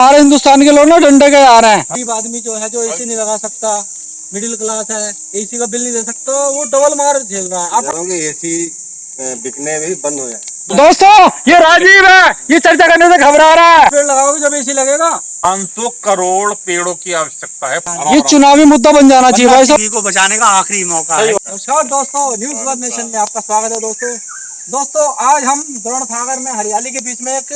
हमारे हिंदुस्तान के लोग ना डंडे के आ रहे हैं। गरीब आदमी जो है जो एसी नहीं लगा सकता, मिडिल क्लास है, एसी का बिल नहीं दे सकता, वो डबल मार झेल रहा है। आप एसी बिकने भी बंद हो जाए। दोस्तों ये राजीव है, ये चर्चा करने से घबरा रहा है। पेड़ लगाओगे जब एसी लगेगा। 500 करोड़ पेड़ों की आवश्यकता है। ये चुनावी मुद्दा बन जाना चाहिए भाई साहब। को बचाने का आखिरी मौका है। नमस्कार दोस्तों, न्यूज वन नेशन में आपका स्वागत है। दोस्तों आज हम गरुड़ सागर में हरियाली के बीच में एक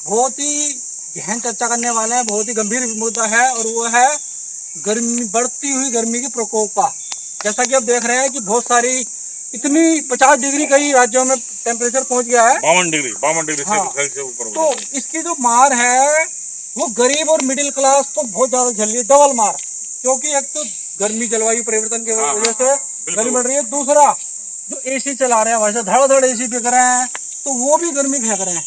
बहुत ही गहन चर्चा करने वाले हैं। बहुत ही गंभीर मुद्दा है और वो है गर्मी, बढ़ती हुई गर्मी के प्रकोप का। जैसा कि आप देख रहे हैं कि बहुत सारी इतनी 50 डिग्री कई राज्यों में टेम्परेचर पहुंच गया है। 52 डिग्री हाँ। से ऊपर। तो इसकी जो मार है वो गरीब और मिडिल क्लास तो बहुत ज्यादा झेल रही है, डबल मार। क्योंकि एक तो गर्मी जलवायु परिवर्तन की वजह से गर्मी बढ़ रही है, दूसरा जो एसी चला रहे हैं वैसे धड़ एसी बिक रहे हैं तो वो भी गर्मी फेंक रहे हैं।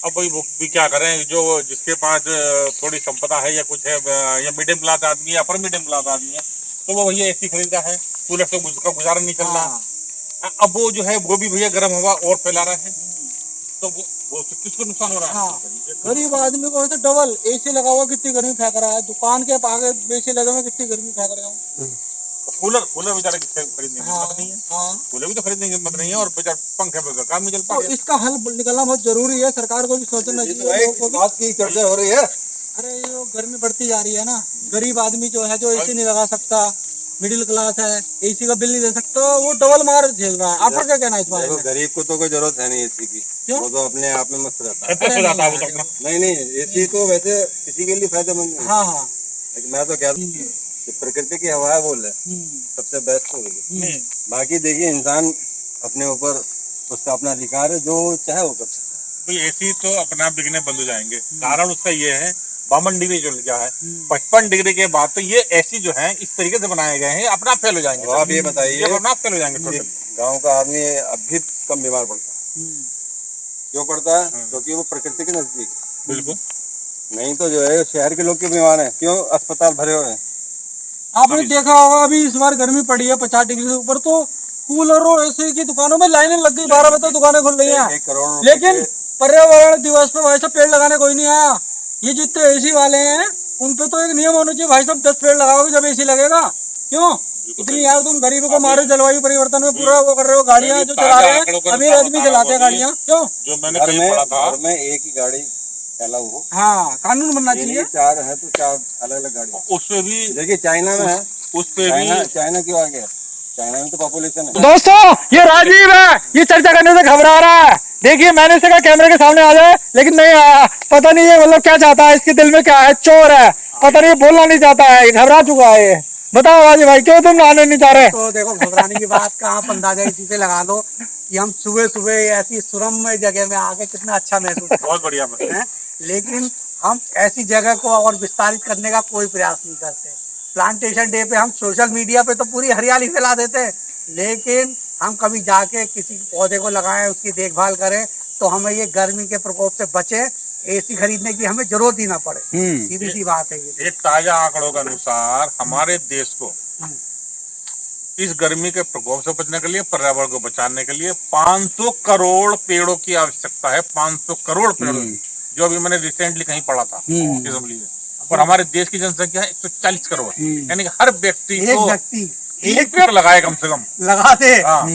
अब भाई वो भी क्या करें, जो जिसके पास थोड़ी संपदा है या कुछ है, या मिडियम क्लास आदमी है, अपर मिडियम क्लास आदमी है, तो वो भैया एसी खरीदा है, कूलर से उसका गुजारा नहीं चल रहा। अब वो जो है वो भी भैया गर्म हवा और फैला रहे हैं, तो वो किसको नुकसान हो रहा है? हाँ, गरीब आदमी को तो डबल एसी लगा हुआ कितनी गर्मी फेंक रहा है, दुकान के आगे एसी लगे हुए कितनी गर्मी फेंक रहे हो। कूलर बेचारा खरीदने की हिम्मत नहीं है। कूलर भी तो खरीदने की हिम्मत नहीं है और बेचारा पंखे पे काम नहीं चल पा रहा। तो इसका हल निकलना बहुत जरूरी है, सरकार को भी सोचना चाहिए। बात की चर्चा हो रही है। अरे ये गर्मी बढ़ती जा रही है ना, गरीब आदमी जो है जो एसी नहीं लगा सकता, मिडिल क्लास है, एसी का बिल नहीं दे सकता, वो डबल मार झेल रहा है। आपका क्या कहना है इस बारे में? गरीब को तो कोई जरूरत है नहीं एसी की, क्यों? वो तो अपने आप में मस्त रहता है। नहीं, नहीं एसी तो वैसे किसी के लिए फायदेमंद है। हाँ हाँ, लेकिन मैं तो कहता हूँ कि प्रकृति की हवा है बोल रहे सबसे बेस्ट होगी। बाकी देखिए इंसान अपने ऊपर, उसका अपना अधिकार है, जो चाहे वो कर सकता है। एसी तो अपने आप बिकने बंद हो जाएंगे। कारण उसका ये है 52 डिग्री चल गया है, 55 डिग्री के बाद तो ये एसी जो है इस तरीके से बनाए गए हैं अपना फेल हो जाएंगे। तो आप ये बताइए, अपना फेल हो जाएंगे। गाँव का आदमी अब भी कम बीमार पड़ता है। क्यों पड़ता है? क्योंकि वो प्रकृति के नजदीक है। बिल्कुल। नहीं तो जो है शहर के लोग क्यों बीमार है, क्यों अस्पताल भरे हुए हैं। आपने देखा होगा अभी इस बार गर्मी पड़ी है 50 डिग्री से ऊपर, तो कूलर और एसी की दुकानों में लाइनें लग गई, 12 बजे तक दुकानें खुल रही हैं। 1 करोड़ लेकिन पर्यावरण दिवस पे भाई साहब पेड़ लगाने कोई नहीं आया। ये जितने एसी वाले हैं उन पे तो एक नियम होना चाहिए, भाई साहब 10 पेड़ लगाओगे जब एसी लगेगा। क्यों इतनी यार तुम गरीबों को मारो, जलवायु परिवर्तन में पूरा वो कर रहे हो। गाड़ियां जो चला रहे हैं अमीर आदमी चलाते हैं गाड़ियां, क्यों? जो मैंने कहीं पढ़ा था, घर में एक ही गाड़ी अलाउ हो। हाँ, कानून बनना चाहिए। 4 है तो 4 अलग अलग गाड़ी। उसपे भी देखिए चाइना में है, उस पे भी चाइना क्यों आ गया? चाइना में तो पॉपुलेशन है। दोस्तों ये राजीव है, ये चर्चा करने से घबरा रहा है। देखिए मैंने इसे कहा कैमरे के सामने आ जाए, लेकिन नहीं आया। पता नहीं ये मतलब क्या चाहता है, इसके दिल में क्या है, चोर है, पता नहीं बोलना नहीं चाहता है, घबरा चुका है ये। बताओ राजीव भाई, क्यों तुम आने नहीं चाह रहे? तो देखो घबराने की बात का आप अंदाजा इसी से लगा लो कि हम सुबह सुबह ऐसी सुरम्य जगह में आके कितना अच्छा महसूस करते बहुत बढ़िया हैं। लेकिन हम ऐसी जगह को और विस्तारित करने का कोई प्रयास नहीं करते। प्लांटेशन डे पे हम सोशल मीडिया पे तो पूरी हरियाली फैला देते हैं, लेकिन हम कभी जाके किसी पौधे को लगाएं, उसकी देखभाल करें तो हमें ये गर्मी के प्रकोप से बचे, एसी खरीदने की हमें जरूरत ही ना पड़े। सीधी सी बात है ये। एक ताजा आंकड़ों के अनुसार हमारे देश को इस गर्मी के प्रकोप से बचने के लिए, पर्यावरण को बचाने के लिए 500 करोड़ पेड़ों की आवश्यकता है। 500 करोड़ पेड़ों, जो अभी मैंने रिसेंटली कहीं पढ़ा था असेंबली में। और हमारे देश की जनसंख्या है 140 करोड़, यानी कि हर व्यक्ति को एक पेड़ लगाए कम से कम लगाते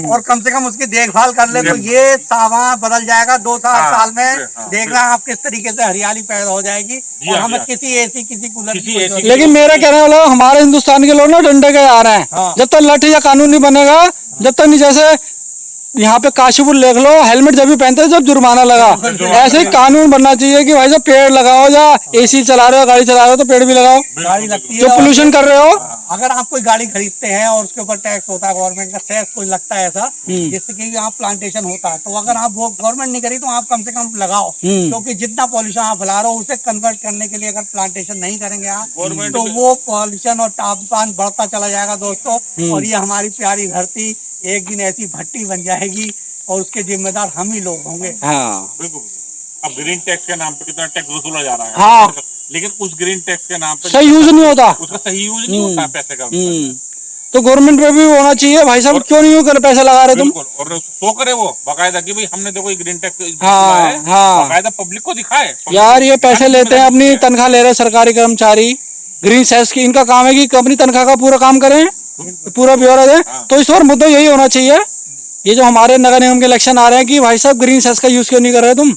और कम से कम उसकी देखभाल कर ले, तो ये सावा बदल जाएगा। 2-4 साल में देखना आप किस तरीके से हरियाली पैदा हो जाएगी और हमें किसी एसी किसी कूलर की। लेकिन मेरा कहने वाला हमारे हिंदुस्तान के लोग ना डंडे के आ रहे हैं। जब तक लठ या कानून नहीं बनेगा, जब तक नहीं, जैसे यहाँ पे काशीपुर देख लो, हेलमेट जब भी पहनते जब जुर्माना लगा, ऐसे ही कानून बनना चाहिए कि भाई साहब पेड़ लगाओ, या एसी चला रहे हो, गाड़ी चला रहे हो तो पेड़ भी लगाओ। गाड़ी लगती है जो पोल्यूशन कर रहे हो, अगर आप कोई गाड़ी खरीदते हैं और उसके ऊपर टैक्स होता है, गवर्नमेंट का टैक्स कोई लगता है ऐसा, जिससे कि आप प्लांटेशन होता है, तो अगर आप वो गवर्नमेंट नहीं करी तो आप कम से कम लगाओ। क्योंकि जितना पॉल्यूशन आप फैला रहे हो उसे कन्वर्ट करने के लिए अगर प्लांटेशन नहीं करेंगे आप, तो वो पॉल्यूशन और तापमान बढ़ता चला जाएगा दोस्तों। और ये हमारी प्यारी धरती एक दिन ऐसी भट्टी बन जाएगी और उसके जिम्मेदार हम ही लोग होंगे। हाँ बिल्कुल। अब ग्रीन टैक्स के नाम पे कितना टैक्स वसूला जा रहा है। हाँ, लेकिन उस ग्रीन टैक्स के नाम पे सही यूज नहीं होता, उसका सही यूज नहीं होता पैसे का। तो गवर्नमेंट पे भी होना चाहिए भाई साहब, क्यों नहीं कर पैसे लगा रहे तुम? बिल्कुल, और शो करे वो बाकायदा कि भाई हमने देखो ग्रीन टेक हाँ, है, हाँ। बाकायदा पब्लिक को दिखाए। यार ये पैसे लेते हैं, अपनी तनख्वाह ले रहे हैं सरकारी कर्मचारी, ग्रीन सेस की, इनका काम है कि अपनी तनख्वाह का पूरा काम करें, पूरा ब्यौरा दें। तो इस बार मुद्दा यही होना चाहिए, ये जो हमारे नगर निगम के इलेक्शन आ रहे हैं कि भाई साहब ग्रीन सेस का यूज क्यों नहीं कर रहे तुम?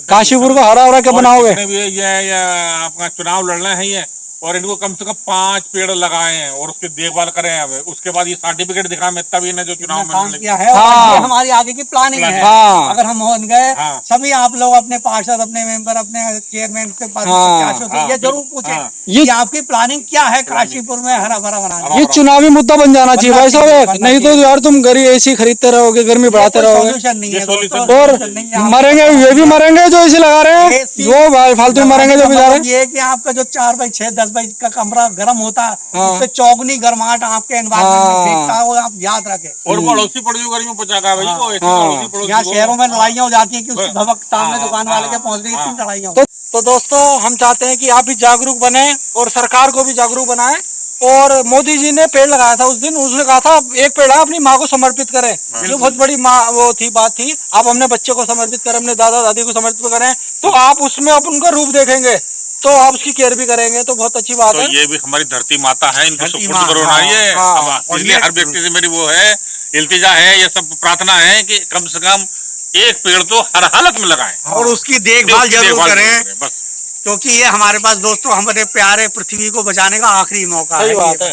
काशीपुर को हरा भरा क्या बनाओगे? जितने भी ये आपका चुनाव लड़ना है ये, और इनको कम से कम 5 पेड़ लगाए हैं और उसकी देखभाल करें। अब उसके बाद ये सर्टिफिकेट दिखा में तब इन्हें जो चुनाव में काम किया है, और हाँ। ये हमारी आगे की प्लानिंग है। हाँ। अगर हम हो गए हाँ। सभी आप लोग अपने पार्षद, अपने मेंबर, अपने चेयरमैन के पास हाँ। प्रत्याशियों से ये जरूर पूछे हाँ। कि आपकी प्लानिंग क्या है काशीपुर में हरा भरा बनाने। ये चुनावी मुद्दा बन जाना चाहिए भाई साहब एक, नहीं तो यार तुम गरीब एसी खरीदते रहोगे, गर्मी बढ़ाते रहोगे सोल्यूशन नहीं है ये दोस्तों, solution और solution नहीं है। मरेंगे, ये भी मरेंगे जो एसी लगा रहे हैं, वो भाई फालतू में मरेंगे जो बेचारे। ये कि आपका जो 4x6 10x का कमरा गर्म होता है, हाँ। उससे चौगुनी गर्माहट आपके एनवायरमेंट में हाँ। फेंकता है, वो आप याद रखें। और पड़ोसी पड़ोसी गर्मी पहुंचा भाई वो ऐसी हाँ। पड़ोसी पड़ोसी यहाँ को- शहरों में लड़ाइयाँ हो जाती हैं कि उसकी हाँ। धमक सामने हाँ। दुकान वाले के हाँ। पहुंच रही, हाँ। इतनी लड़ाइयाँ तो दोस्तों हम चाहते हैं कि आप भी जागरूक बने और सरकार को भी जागरूक बनाएं। और मोदी जी ने पेड़ लगाया था उस दिन, उसने कहा था एक पेड़ है अपनी माँ को समर्पित करें, ये बहुत बड़ी माँ वो थी, बात थी। आप अपने बच्चे को समर्पित करें, अपने दादा दादी को समर्पित करें, तो आप उसमें आप उनका रूप देखेंगे, तो आप उसकी केयर भी करेंगे, तो बहुत अच्छी बात तो है। ये भी हमारी धरती माता है, इनको धरती सपोर्ट माँ, करो ना हाँ, ये। हाँ। अब इसलिए हर व्यक्ति से मेरी वो है, इल्तिजा है, ये सब प्रार्थना है कि कम से कम एक पेड़ तो हर हालत में लगाएं और उसकी देखभाल जरूर देखभाल करें, बस। क्योंकि ये हमारे पास दोस्तों हमारे प्यारे पृथ्वी को बचाने का आखिरी मौका सही है। बात है।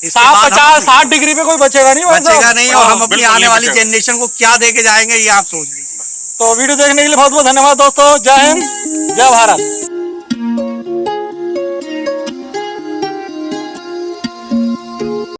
इसके बाद हम 50-60 डिग्री पे कोई बचेगा नहीं भाई बचेगा साहब। नहीं, और हम अपनी बिल्कुल आने नहीं वाली बचेगा। जनरेशन को क्या दे के जाएंगे ये आप सोच लीजिए। तो वीडियो देखने के लिए बहुत बहुत धन्यवाद दोस्तों। जय हिंद, जय भारत।